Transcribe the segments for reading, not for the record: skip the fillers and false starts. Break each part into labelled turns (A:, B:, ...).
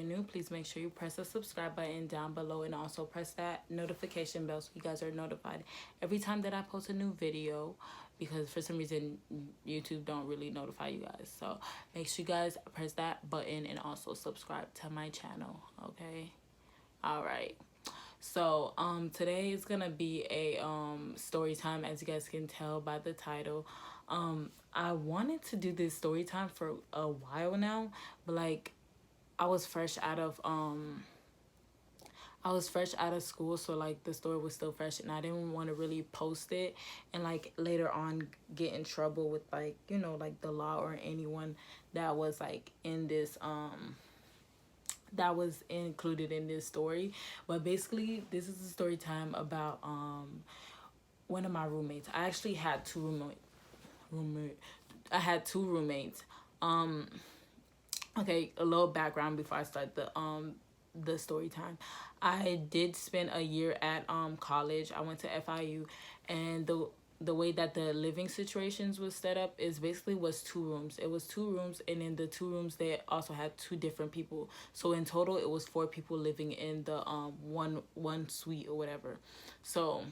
A: new, please make sure you press the subscribe button down below and also press that notification bell so you guys are notified every time that I post a new video, because for some reason YouTube don't really notify you guys. So make sure you guys press that button and also subscribe to my channel, okay? All right. So today is gonna be a story time, as you guys can tell by the title. I wanted to do this story time for a while now, but like I was fresh out of school, so like the story was still fresh and I didn't want to really post it and like later on get in trouble with, like, you know, like the law or anyone that was like in this that was included in this story. But basically this is a story time about one of my roommates. I actually had two roommates. Okay, a little background before I start the story time. I did spend a year at college. I went to FIU, and the way that the living situations was set up is basically was 2 rooms. It was 2 rooms, and in the 2 rooms they also had 2 different people. So in total it was 4 people living in the one suite or whatever. So,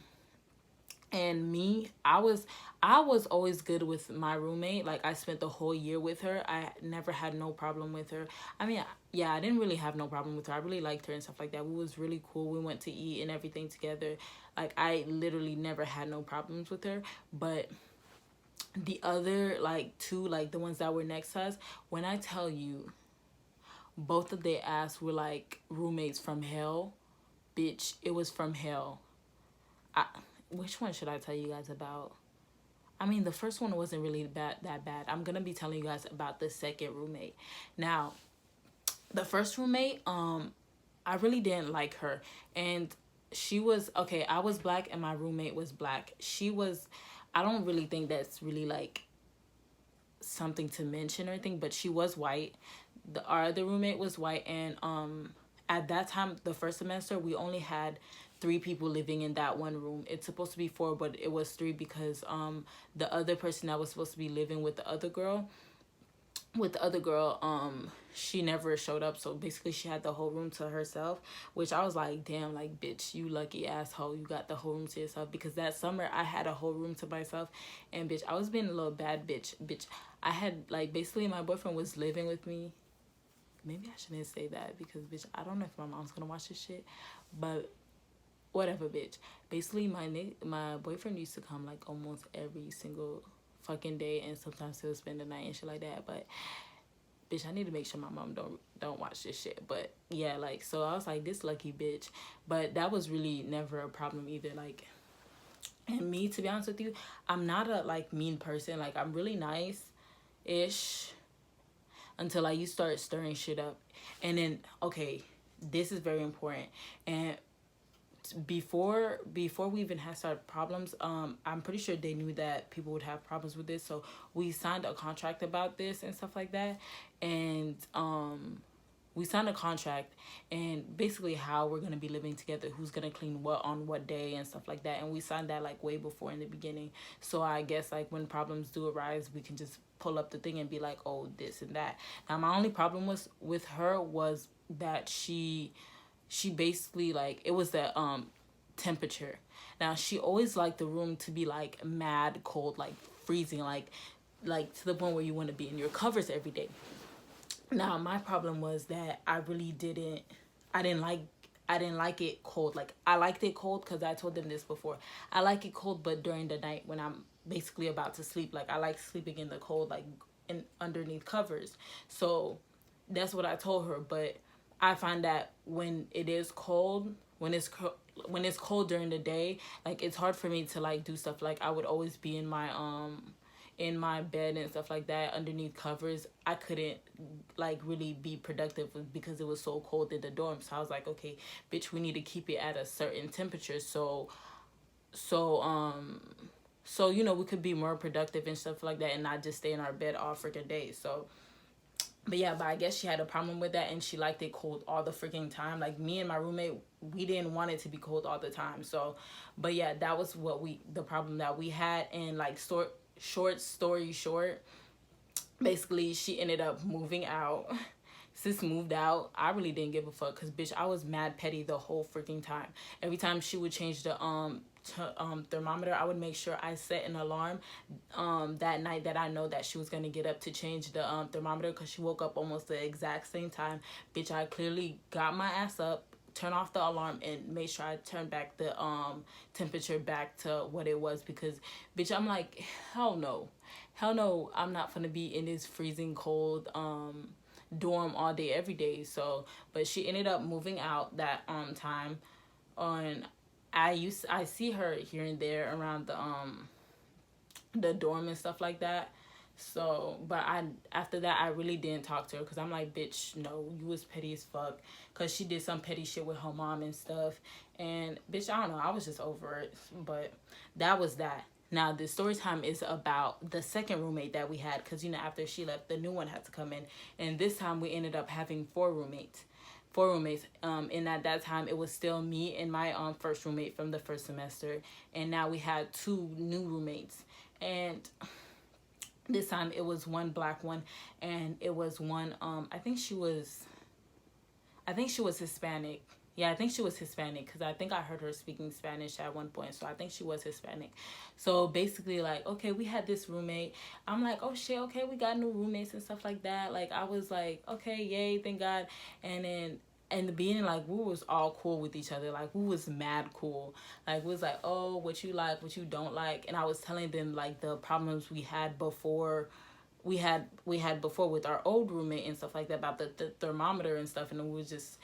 A: and me, I was always good with my roommate. Like I spent the whole year with her. I never had no problem with her. I mean, yeah, I didn't really have no problem with her. I really liked her and stuff like that. We was really cool. We went to eat and everything together. Like I literally never had no problems with her. But the other like 2, like the ones that were next to us, when I tell you, both of their ass were like roommates from hell. Bitch, it was from hell. Which one should I tell you guys about? I mean, the first one wasn't really that bad. I'm gonna be telling you guys about the second roommate. Now, the first roommate, I really didn't like her, and she was okay. I was black, and my roommate was black. She was, I don't really think that's really like something to mention or anything, but she was white. Our other roommate was white, and at that time, the first semester, we only had 3 people living in that one room. It's supposed to be 4, but it was 3 because the other person that was supposed to be living with the other girl, she never showed up. So basically she had the whole room to herself, which I was like, damn, like, bitch, you lucky asshole, you got the whole room to yourself. Because that summer I had a whole room to myself, and bitch, I was being a little bad bitch. I had, like, basically my boyfriend was living with me. Maybe I shouldn't say that because, bitch, I don't know if my mom's gonna watch this shit, but whatever, bitch. Basically, my boyfriend used to come like almost every single fucking day, and sometimes he'll spend the night and shit like that. But bitch, I need to make sure my mom don't watch this shit. But yeah, like, so I was like, this lucky bitch. But that was really never a problem either. Like, and me, to be honest with you, I'm not a like mean person. Like, I'm really nice ish until like you start stirring shit up. And then, okay, this is very important. And before we even had started problems, I'm pretty sure they knew that people would have problems with this, so we signed a contract about this and stuff like that. And we signed a contract and basically how we're gonna be living together, who's gonna clean what on what day and stuff like that. And we signed that like way before in the beginning, so I guess like when problems do arise, we can just pull up the thing and be like, oh, this and that. Now my only problem was with her was that she basically, like, it was the temperature. Now she always liked the room to be like mad cold, like freezing, like to the point where you want to be in your covers every day. Now my problem was that I didn't like it cold. Like, I liked it cold because I told them this before. I like it cold, but during the night when I'm basically about to sleep, like I like sleeping in the cold, like in underneath covers. So that's what I told her. But I find that when it is cold, when it's cold during the day, like it's hard for me to like do stuff. Like I would always be in my bed and stuff like that underneath covers. I couldn't like really be productive because it was so cold in the dorm. So I was like, okay, bitch, we need to keep it at a certain temperature so you know, we could be more productive and stuff like that and not just stay in our bed all freaking day. So but yeah, but I guess she had a problem with that and she liked it cold all the freaking time. Like me and my roommate, we didn't want it to be cold all the time. So, but yeah, that was the problem that we had. And like short story short, basically she ended up moving out. sis moved out, I really didn't give a fuck because bitch, I was mad petty the whole freaking time. Every time she would change the thermometer, I would make sure I set an alarm that night that I know that she was gonna get up to change the thermometer, because she woke up almost the exact same time. Bitch, I clearly got my ass up, turn off the alarm, and make sure I turn back the temperature back to what it was, because bitch, I'm like, hell no, I'm not gonna be in this freezing cold dorm all day every day. So but she ended up moving out that time. On I see her here and there around the dorm and stuff like that. So, but after that, I really didn't talk to her, because I'm like, bitch, no, you was petty as fuck, because she did some petty shit with her mom and stuff. And bitch, I don't know, I was just over it. But that was that. Now the story time is about the second roommate that we had, because after she left, the new one had to come in, and this time we ended up having four roommates. And at that time it was still me and my first roommate from the first semester, and now we had two new roommates. And this time it was one black one, and it was one I think she was Hispanic. Yeah, I think she was Hispanic, because I think I heard her speaking Spanish at one point. So I think she was Hispanic. So basically, like, okay, we had this roommate. I'm like, oh shit, okay, we got new roommates and stuff like that. Like, I was like, okay, yay, thank God. And then in the beginning, like, we was all cool with each other. Like, we was mad cool. Like, we was like, oh, what you like, what you don't like. And I was telling them, like, the problems we had before before with our old roommate and stuff like that, about the thermometer and stuff. And we was just,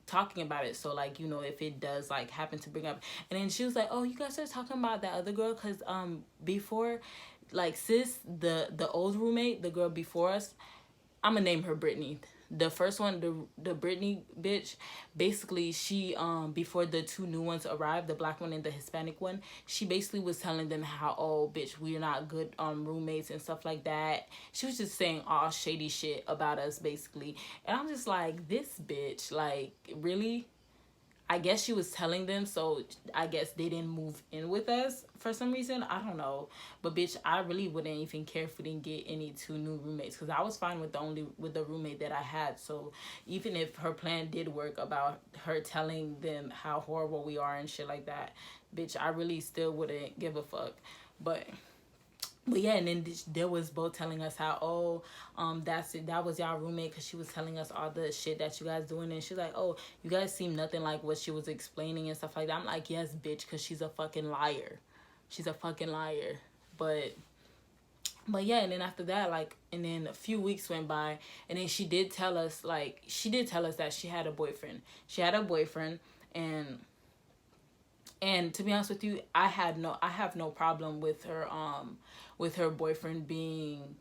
A: talking about it. So like, if it does like happen to bring up. And then she was like, oh, you guys are talking about that other girl, because before, like, sis, the old roommate, the girl before us, I'm gonna name her Brittany. The first one, the Brittany bitch, basically she before the two new ones arrived, the black one and the Hispanic one, she basically was telling them how, oh bitch, we're not good roommates and stuff like that. She was just saying all shady shit about us basically. And I'm just like, this bitch, like, really? I guess she was telling them, so I guess they didn't move in with us for some reason. I don't know. But bitch, I really wouldn't even care if we didn't get any two new roommates, because I was fine with the roommate that I had. So even if her plan did work about her telling them how horrible we are and shit like that, bitch, I really still wouldn't give a fuck. But yeah, and then there was both telling us how, oh, that was y'all roommate, because she was telling us all the shit that you guys doing, and she's like, oh, you guys seem nothing like what she was explaining and stuff like that. I'm like, yes, bitch, because she's a fucking liar. She's a fucking liar. But yeah, and then after that, like, and then a few weeks went by, and then she did tell us that she had a boyfriend. And to be honest with you, I have no problem with her boyfriend being,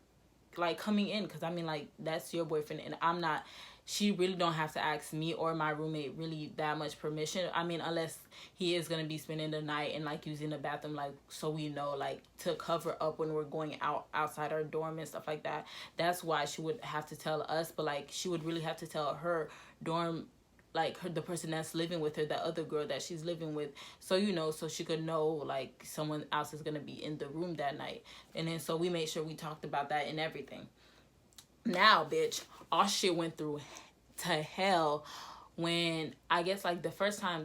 A: like, coming in, because I mean, like, that's your boyfriend, and she really don't have to ask me or my roommate really that much permission. I mean, unless he is gonna be spending the night and like using the bathroom, like, so we know, like, to cover up when we're going outside our dorm and stuff like that. That's why she would have to tell us. But like, she would really have to tell her dorm, like, the person that's living with her, the other girl that she's living with, so so she could know, like, someone else is gonna be in the room that night. And then so we made sure we talked about that and everything. Now, bitch, all shit went through to hell when, I guess, like, the first time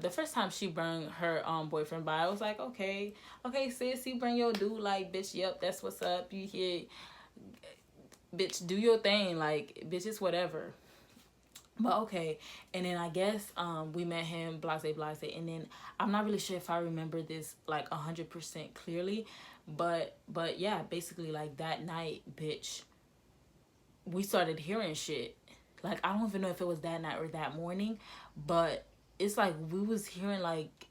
A: she brought her boyfriend by. I was like, okay, sis, you bring your dude, like, bitch, yep, that's what's up, you here, bitch, do your thing, like, bitch, it's whatever. But okay, and then I guess we met him, blase, and then I'm not really sure if I remember this like 100% clearly, but yeah, basically, like, that night, bitch, we started hearing shit. Like, I don't even know if it was that night or that morning, but it's like we was hearing like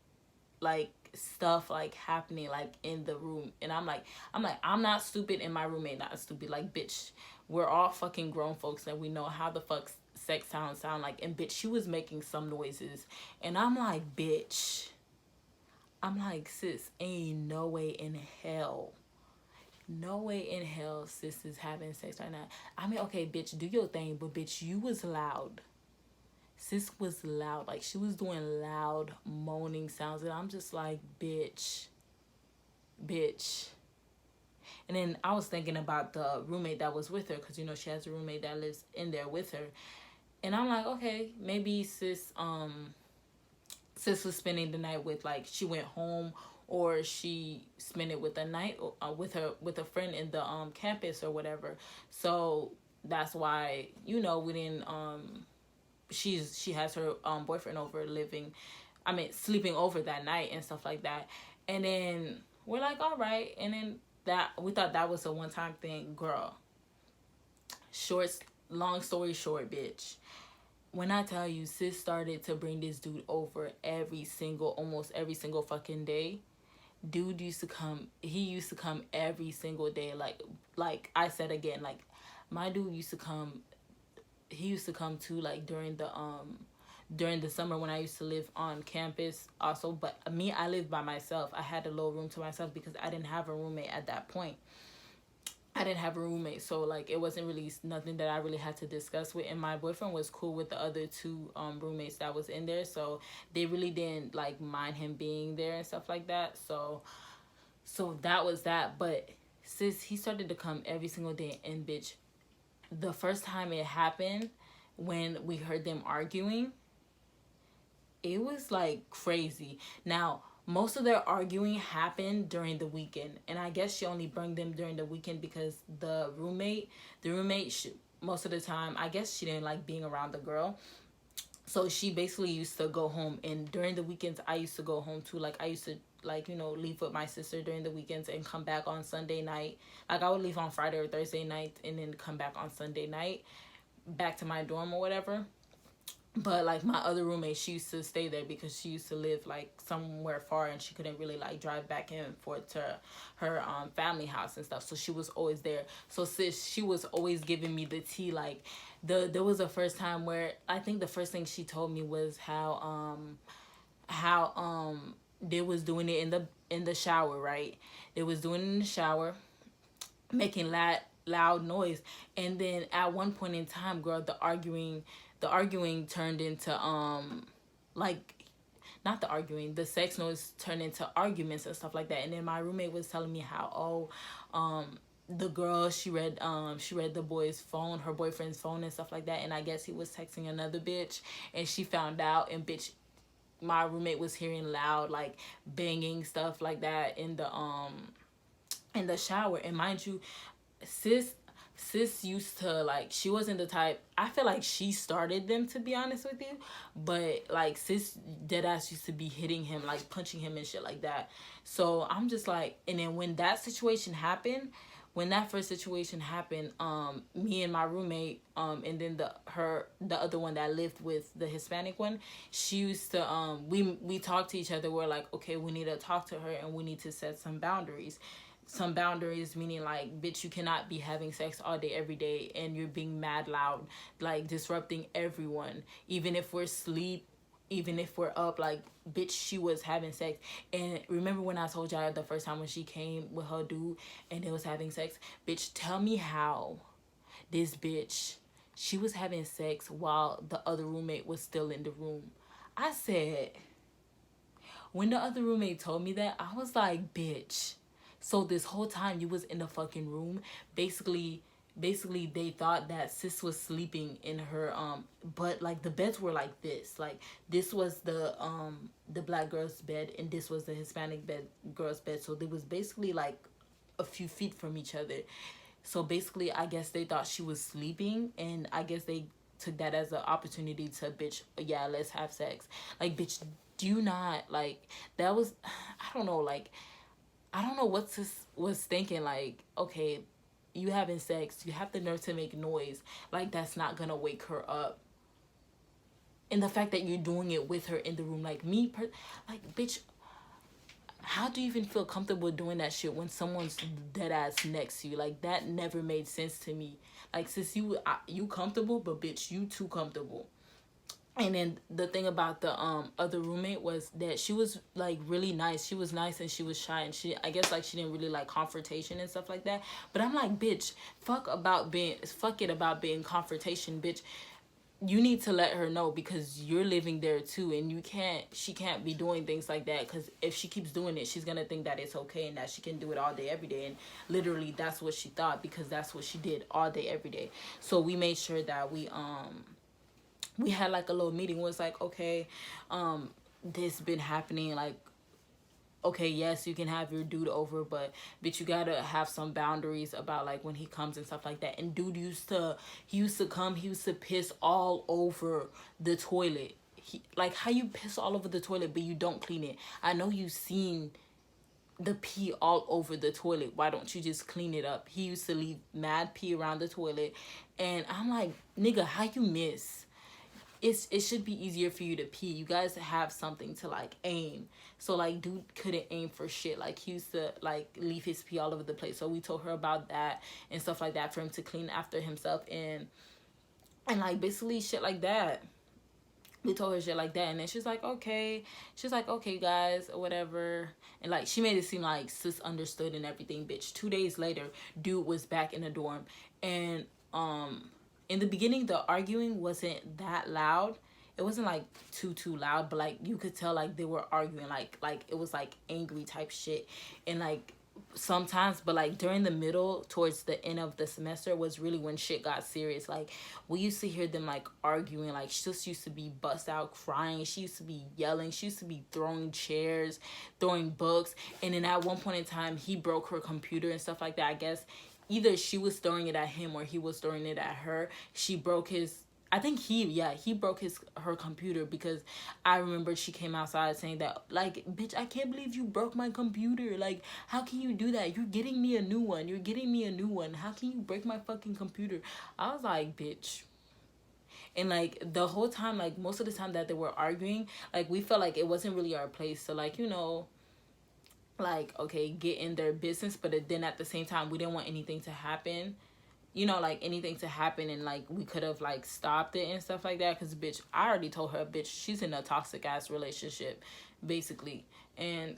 A: stuff like happening, like, in the room. And I'm like, I'm not stupid, and my roommate not stupid. Like, bitch, we're all fucking grown folks, and we know how the fuck sex sound like. And bitch, she was making some noises, and I'm like, bitch, sis, ain't no way in hell sis is having sex right now. I mean, okay, bitch, do your thing, but bitch, you was loud. Sis was loud. Like, she was doing loud moaning sounds, and I'm just like, bitch. And then I was thinking about the roommate that was with her, because, you know, she has a roommate that lives in there with her. And I'm like, okay, maybe sis was spending the night with, like, she went home, or she spent it with a night with a friend in the campus or whatever. So that's why, you know, we didn't she has her boyfriend over sleeping over that night and stuff like that. And then we're like, all right. And then that we thought that was a one time thing. Girl, long story short, bitch, when I tell you, sis started to bring this dude over almost every single fucking day. Dude used to come, he used to come every single day. Like I said again, like, my dude used to come, he used to come too, like, during the summer when I used to live on campus also. But me, I lived by myself. I had a little room to myself because I didn't have a roommate at that point. I didn't have a roommate, so, like, it wasn't really nothing that I really had to discuss with. And my boyfriend was cool with the other two roommates that was in there, so they really didn't, like, mind him being there and stuff like that. So that was that. But sis, he started to come every single day. And bitch, the first time it happened, when we heard them arguing, it was like crazy. Now, most of their arguing happened during the weekend, and I guess she only brought them during the weekend because the roommate, most of the time, I guess she didn't like being around the girl. So she basically used to go home, and during the weekends, I used to go home too. Like, I used to, like, you know, leave with my sister during the weekends and come back on Sunday night. Like, I would leave on Friday or Thursday night and then come back on Sunday night, back to my dorm or whatever. But, like, my other roommate, she used to stay there because she used to live, like, somewhere far, and she couldn't really, like, drive back and forth to her family house and stuff. So she was always there. So sis, she was always giving me the tea. Like, there was a first time where I think the first thing she told me was how they was doing it in the shower, right? They was doing it in the shower, making loud noise. And then at one point in time, girl, the arguing turned into the sex noise turned into arguments and stuff like that. And then my roommate was telling me how the girl, she read the boy's phone, her boyfriend's phone and stuff like that, and I guess he was texting another bitch, and she found out. And bitch, my roommate was hearing loud, like, banging stuff like that in the shower. And mind you, sis used to, like, she wasn't the type, I feel like she started them, to be honest with you, but, like, sis deadass used to be hitting him, like, punching him and shit like that. So I'm just like, and then when that first situation happened, me and my roommate, and then the other one that lived with the Hispanic one, she used to, we talked to each other. We're like, okay, we need to talk to her and we need to set some boundaries. Some boundaries meaning, like, bitch, you cannot be having sex all day every day and you're being mad loud, like, disrupting everyone, even if we're asleep, even if we're up. Like, bitch, she was having sex. And remember when I told y'all the first time when she came with her dude and they was having sex? Bitch, tell me how this bitch, she was having sex while the other roommate was still in the room. I said, when the other roommate told me that, I was like, bitch, so this whole time you was in the fucking room. Basically they thought that sis was sleeping in her but, like, the beds were like this. Like, this was the black girl's bed and this was the Hispanic girl's bed. So they was basically, like, a few feet from each other. So basically, I guess they thought she was sleeping, and I guess they took that as an opportunity to, bitch, yeah, let's have sex. Like, bitch, do you not, like, that was, I don't know, like, I don't know what sis was thinking. Like, okay, you having sex, you have the nerve to make noise. Like, that's not gonna wake her up. And the fact that you're doing it with her in the room, like, like, bitch, how do you even feel comfortable doing that shit when someone's dead ass next to you? Like, that never made sense to me. Like, sis, you comfortable, but bitch, you too comfortable. And then the thing about the other roommate was that she was, like, really nice. She was nice and she was shy, and I guess, like, she didn't really like confrontation and stuff like that. But I'm like, bitch, fuck it about being confrontation, bitch. you need to let her know, because you're living there too, and she can't be doing things like that, because if she keeps doing it, she's gonna think that it's okay and that she can do it all day every day. And literally that's what she thought, because that's what she did all day every day. So we made sure that we had like a little meeting where it's like, okay, this been happening, like, okay, yes, you can have your dude over, but bitch, you gotta have some boundaries about like when he comes and stuff like that. And dude he used to come, he used to piss all over the toilet. Like, how you piss all over the toilet but you don't clean it? I know you've seen the pee all over the toilet. Why don't you just clean it up? He used to leave mad pee around the toilet, and I'm like, nigga, how you miss? It should be easier for you to pee. You guys have something to like aim. So like, dude couldn't aim for shit. Like, he used to like leave his pee all over the place. So we told her about that and stuff like that, for him to clean after himself, and like basically shit like that. We told her shit like that, and then she's like, okay. She's like, okay, guys, or whatever. And like, she made it seem like sis understood and everything. Bitch, 2 days later, dude was back in the dorm, and in the beginning, the arguing wasn't that loud. It wasn't like too loud, but like you could tell like they were arguing, like it was like angry type shit. And like sometimes, but like during the middle towards the end of the semester was really when shit got serious. Like, we used to hear them like arguing. Like, she just used to be bust out crying, she used to be yelling, she used to be throwing chairs, throwing books. And then at one point in time, he broke her computer and stuff like that. I guess either she was throwing it at him or he was throwing it at her. She broke his, I think he broke her computer, because I remember she came outside saying that, like, bitch, I can't believe you broke my computer. Like, how can you do that? You're getting me a new one. You're getting me a new one. How can you break my fucking computer? I was like, bitch. And like the whole time, like most of the time that they were arguing, like we felt like it wasn't really our place to, like, you know, like, okay, get in their business. But then at the same time, we didn't want anything to happen, you know, like anything to happen, and like we could have like stopped it and stuff like that. Because bitch, I already told her, bitch, she's in a toxic ass relationship basically. And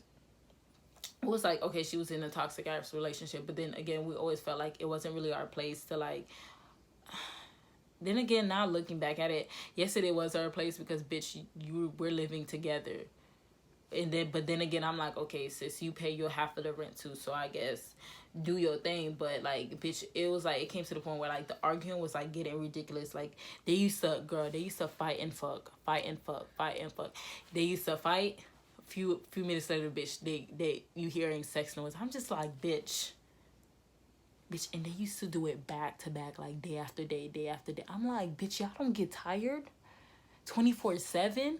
A: it was like, okay, she was in a toxic ass relationship, but then again, we always felt like it wasn't really our place to like, then again, now looking back at it, yes, it was our place, because bitch, we're living together. And then, but then again, I'm like, okay, sis, you pay your half of the rent too, so I guess do your thing. But like, bitch, it was like, it came to the point where like the arguing was like getting ridiculous. Like, they used to fight and fuck. They used to fight. Few minutes later, bitch, they you hearing sex noise. I'm just like, bitch, and they used to do it back to back, like day after day. I'm like, bitch, y'all don't get tired 24/7,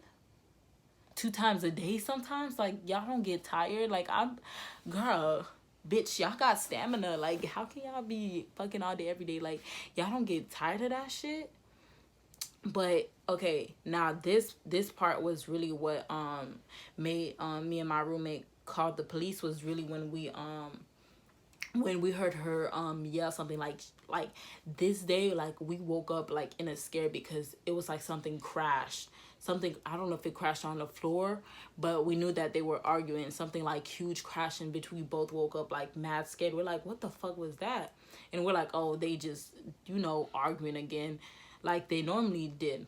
A: 2 times a day sometimes? Like, y'all don't get tired? Like, girl, bitch, y'all got stamina. Like, how can y'all be fucking all day every day? Like, y'all don't get tired of that shit? But okay, now this part was really what made me and my roommate called the police. Was really when we heard her yell something like this day, like we woke up like in a scare, because it was like something crashed. Something, I don't know if it crashed on the floor, but we knew that they were arguing. Something like huge crashing, bitch. We both woke up like mad scared. We're like, what the fuck was that? And we're like, oh, they just, you know, arguing again like they normally did.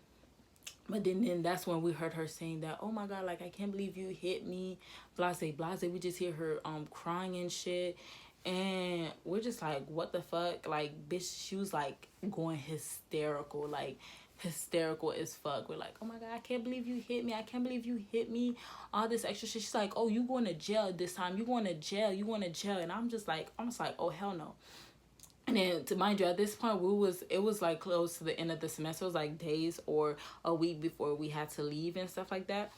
A: But then that's when we heard her saying that, oh my god, like, I can't believe you hit me, blase. We just hear her crying and shit. And we're just like, what the fuck? Like, bitch, she was like going hysterical, like hysterical as fuck. We're like, oh my god, I can't believe you hit me. I can't believe you hit me. All this extra shit. She's like, oh, you going to jail this time. You going to jail. And I'm just like, oh, hell no. And then, to mind you, at this point, it was like close to the end of the semester. It was like days or a week before we had to leave and stuff like that.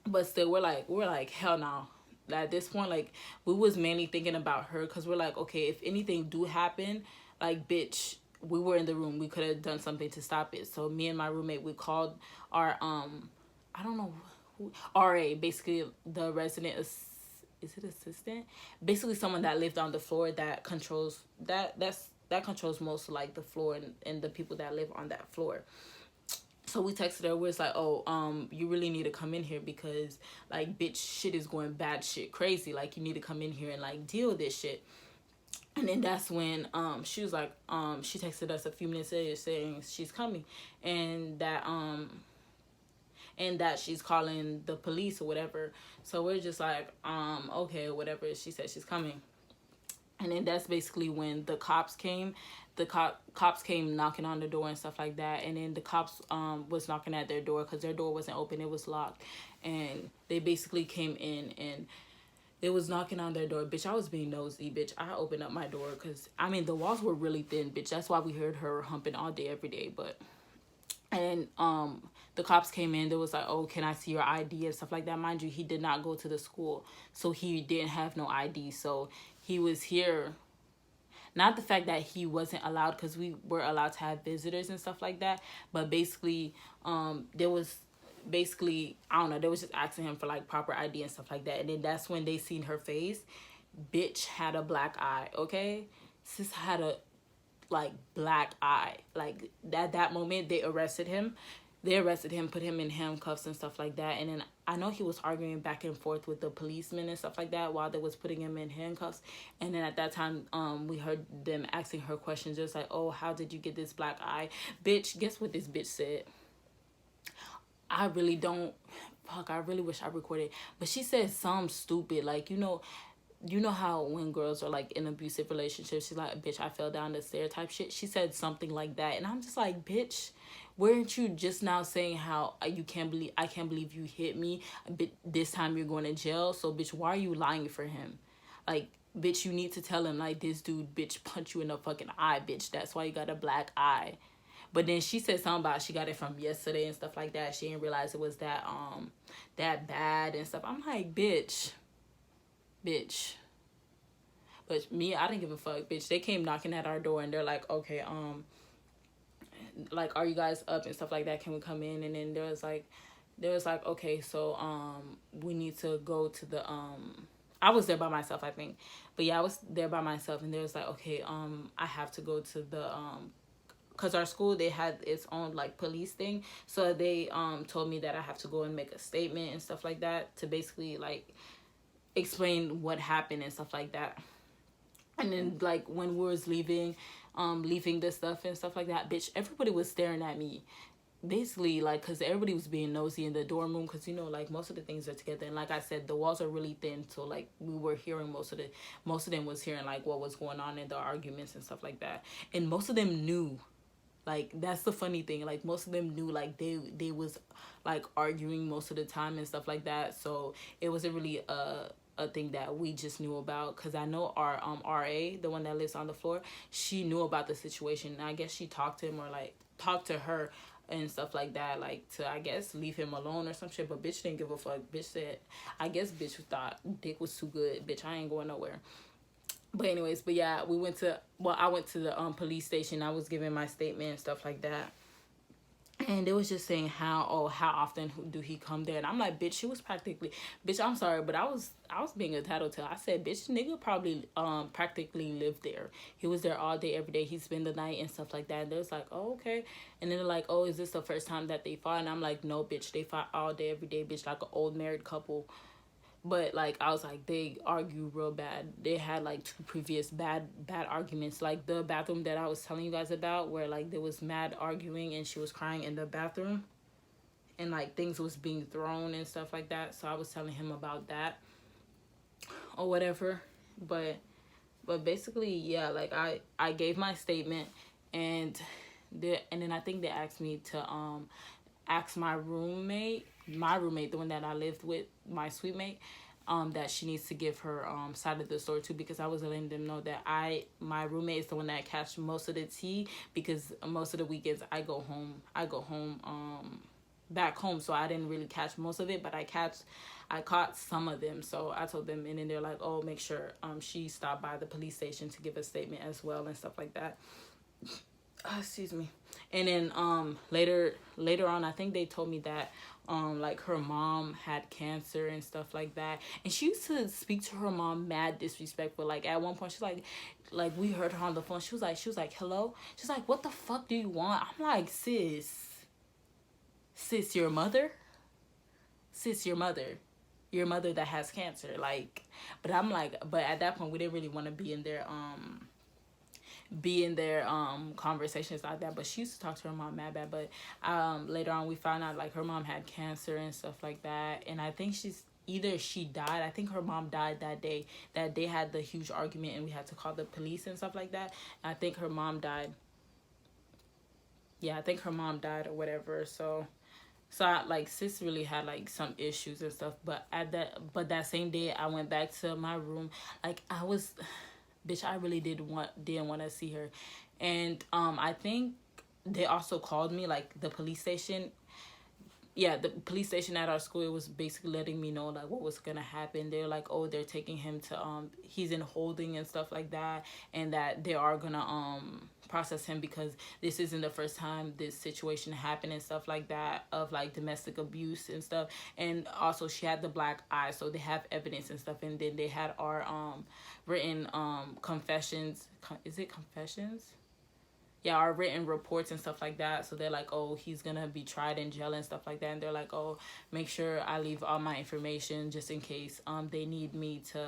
A: But still, we're like, hell no. At this point, like, we was mainly thinking about her, because we're like, okay, if anything do happen, like, bitch, we were in the room, we could have done something to stop it. So me and my roommate, we called our I don't know who, RA, basically the resident, is it assistant, basically someone that lived on the floor that controls that controls most of like the floor and the people that live on that floor. So we texted her. We're like, oh, you really need to come in here, because like, bitch, shit is going bad shit crazy. Like, you need to come in here and like deal with this shit. And then that's when she was like, she texted us a few minutes later saying she's coming, and that she's calling the police or whatever. So we're just like, okay, whatever. She said she's coming. And then that's basically when the cops came. The cops came knocking on the door and stuff like that. And then the cops was knocking at their door because their door wasn't open. It was locked. And they basically came in and they was knocking on their door. Bitch, I was being nosy, bitch. I opened up my door because, I mean, the walls were really thin, bitch. That's why we heard her humping all day, every day. But, and the cops came in. They was like, oh, can I see your ID and stuff like that. Mind you, he did not go to the school. So he didn't have no ID. So he was here. Not the fact that he wasn't allowed, because we were allowed to have visitors and stuff like that. But basically, there was... basically, I don't know, they was just asking him for like proper ID and stuff like that. And then that's when they seen her face. Bitch had a black eye, okay? Sis had a like black eye. Like at that moment they arrested him, put him in handcuffs and stuff like that. And then I know he was arguing back and forth with the policemen and stuff like that while they was putting him in handcuffs. And then at that time we heard them asking her questions, just like, oh, how did you get this black eye? Bitch, guess what this bitch said? I really don't... Fuck, I really wish I recorded. But she said something stupid. Like, you know how when girls are, like, in abusive relationships, she's like, bitch, I fell down the stair type shit. She said something like that. And I'm just like, bitch, weren't you just now saying how I can't believe you hit me? This time you're going to jail. So, bitch, why are you lying for him? Like, bitch, you need to tell him, like, this dude, bitch, punch you in the fucking eye, bitch. That's why you got a black eye. But then she said something about she got it from yesterday and stuff like that. She didn't realize it was that bad and stuff. I'm like, bitch. But me, I didn't give a fuck, bitch. They came knocking at our door and they're like, okay, like, are you guys up and stuff like that? Can we come in? And then there was like, okay, so we need to go to the I was there by myself, I think. But yeah, I was there by myself, and there was like, okay, I have to go to the because our school, they had its own like police thing. So they told me that I have to go and make a statement and stuff like that to basically like explain what happened and stuff like that. And then like when we was leaving this stuff and stuff like that, bitch, everybody was staring at me. Basically, like, because everybody was being nosy in the dorm room, because, you know, like, most of the things are together. And like I said, the walls are really thin, so like we were hearing most of them was hearing like what was going on in the arguments and stuff like that. And most of them knew. Like, that's the funny thing. Like, most of them knew, like, they was, like, arguing most of the time and stuff like that. So, it wasn't really a thing that we just knew about. Because I know our RA, the one that lives on the floor, she knew about the situation. And I guess she talked to him or, like, talked to her and stuff like that. Like, to, I guess, leave him alone or some shit. But bitch didn't give a fuck. Bitch said, I guess bitch thought dick was too good. Bitch, I ain't going nowhere. But anyways, but yeah, I went to the police station. I was giving my statement and stuff like that. And they was just saying how often do he come there? And I'm like, bitch, she was practically, bitch, I'm sorry, but I was being a tattletale. I said, bitch, nigga probably practically lived there. He was there all day, every day. He spent the night and stuff like that. And they was like, oh, okay. And then they're like, oh, is this the first time that they fought? And I'm like, no, bitch, they fought all day, every day, bitch, like an old married couple. But, like, I was like, they argue real bad. They had, like, 2 previous bad arguments. Like, the bathroom that I was telling you guys about, where, like, there was mad arguing and she was crying in the bathroom. And, like, things was being thrown and stuff like that. So I was telling him about that. Or whatever. But basically, yeah, like, I gave my statement. And then I think they asked me to, ask my roommate, the one that I lived with, my suite mate, that she needs to give her side of the story too, because I was letting them know that my roommate is the one that catch most of the tea, because most of the weekends I go home back home, so I didn't really catch most of it, but I caught some of them. So I told them, and then they're like, oh, make sure she stopped by the police station to give a statement as well and stuff like that. Excuse me. And then later on, I think they told me that like her mom had cancer and stuff like that, and she used to speak to her mom mad disrespectful. Like at one point she's like we heard her on the phone, she was like hello, she's like, what the fuck do you want? I'm like, sis, your mother. your mother that has cancer, like. But I'm like, but at that point we didn't really want to be in their conversations like that. But she used to talk to her mom mad bad. But later on we found out like her mom had cancer and stuff like that. And I think either she died. I think her mom died that day. That they had the huge argument and we had to call the police and stuff like that. And I think her mom died. Yeah, I think her mom died or whatever. So like sis really had like some issues and stuff. But that same day I went back to my room. Like I was, bitch, I really didn't want to see her. And I think they also called me, like the police station. Yeah, the police station at our school, it was basically letting me know like what was gonna happen. They're like, oh, they're taking him to he's in holding and stuff like that, and that they are gonna process him because this isn't the first time this situation happened and stuff like that, of like domestic abuse and stuff. And also she had the black eye, so they have evidence and stuff. And then they had our written confessions. Is it confessions? Yeah, our written reports and stuff like that. So they're like, oh, he's gonna be tried in jail and stuff like that. And they're like, oh, make sure I leave all my information just in case they need me to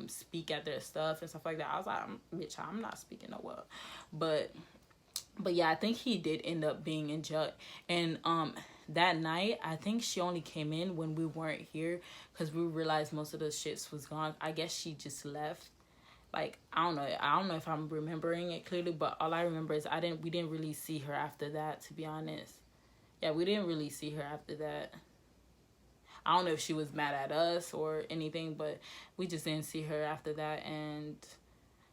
A: speak at their stuff and stuff like that. I was like, bitch, I'm not speaking no well. But yeah, I think he did end up being in jail. And that night, I think she only came in when we weren't here because we realized most of the shits was gone. I guess she just left. Like, I don't know if I'm remembering it clearly, but all I remember is we didn't really see her after that, to be honest. Yeah, we didn't really see her after that. I don't know if she was mad at us or anything, but we just didn't see her after that. And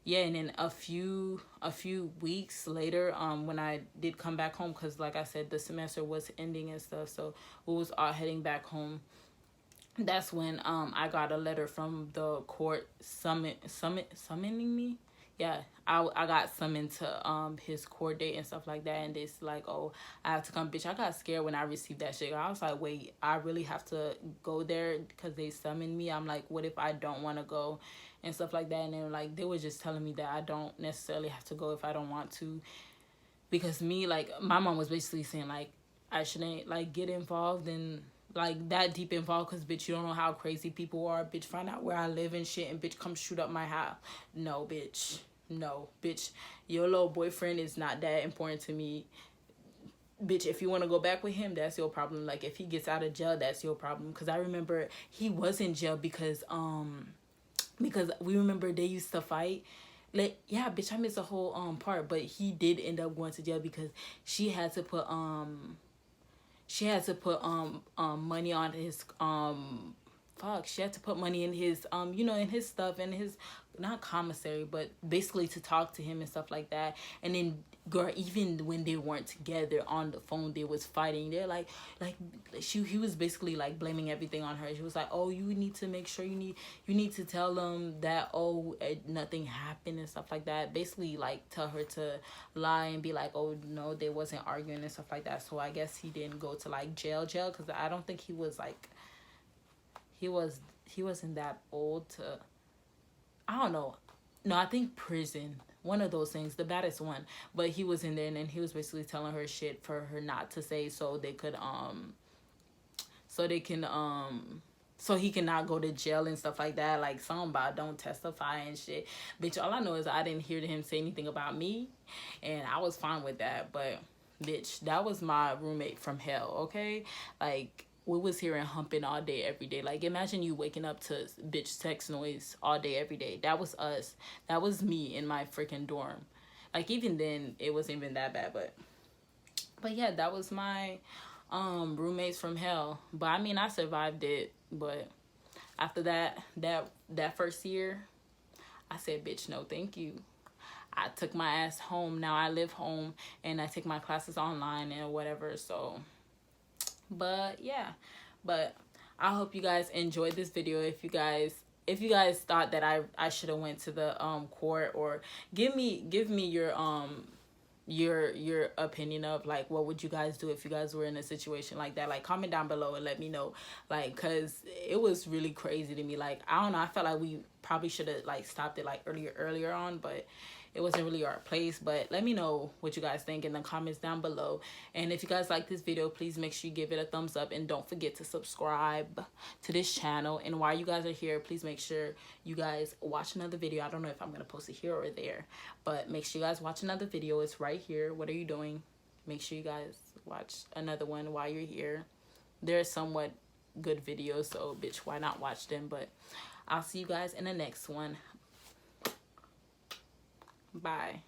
A: yeah, and then a few weeks later, when I did come back home, because like I said, the semester was ending and stuff, so we was all heading back home. That's when I got a letter from the court summoning me. Yeah, I got summoned to his court date and stuff like that. And it's like, oh, I have to come. Bitch, I got scared when I received that shit. I was like, wait, I really have to go there because they summoned me. I'm like, what if I don't want to go and stuff like that? And then like they were just telling me that I don't necessarily have to go if I don't want to, because me, like, my mom was basically saying like I shouldn't like get involved in like that deep involved, because bitch, you don't know how crazy people are. Bitch, find out where I live and shit, and bitch, come shoot up my house. No, bitch. Your little boyfriend is not that important to me. Bitch, if you want to go back with him, that's your problem. Like, if he gets out of jail, that's your problem. Because I remember he was in jail because we remember they used to fight. Like, yeah, bitch, I missed a whole part, but he did end up going to jail because she had to put money on his she had to put money in his in his stuff, and his, not commissary, but basically to talk to him and stuff like that. And then girl, even when they weren't together on the phone, they was fighting. They're like he was basically like blaming everything on her. She was like, oh, you need to make sure you need to tell them that, oh, nothing happened and stuff like that. Basically like tell her to lie and be like, oh no, they wasn't arguing and stuff like that. So I guess he didn't go to like jail because I don't think he was like, he wasn't that old to, I don't know. No, I think prison. One of those things, the baddest one. But he was in there, and then he was basically telling her shit for her not to say, so he can not go to jail and stuff like that. Like, something about don't testify and shit. Bitch, all I know is I didn't hear him say anything about me, and I was fine with that. But bitch, that was my roommate from hell, okay? Like, we was hearing humping all day, every day. Like, imagine you waking up to bitch sex noise all day, every day. That was us. That was me in my freaking dorm. Like, even then, it wasn't even that bad. But yeah, that was my roommates from hell. But I mean, I survived it. But after that first year, I said, bitch, no, thank you. I took my ass home. Now I live home, and I take my classes online and whatever. So, but yeah, but I hope you guys enjoyed this video. If you guys thought that I should have went to the court, or give me your opinion of like what would you guys do if you guys were in a situation like that. Like, comment down below and let me know, like, because it was really crazy to me. Like, I don't know, I felt like we probably should have like stopped it like earlier on, but it wasn't really our place. But let me know what you guys think in the comments down below. And if you guys like this video, please make sure you give it a thumbs up, and don't forget to subscribe to this channel. And while you guys are here, please make sure you guys watch another video. I don't know if I'm gonna post it here or there, but make sure you guys watch another video. It's right here. What are you doing? Make sure you guys watch another one while you're here. They're somewhat good videos, so bitch, why not watch them? But I'll see you guys in the next one. Bye.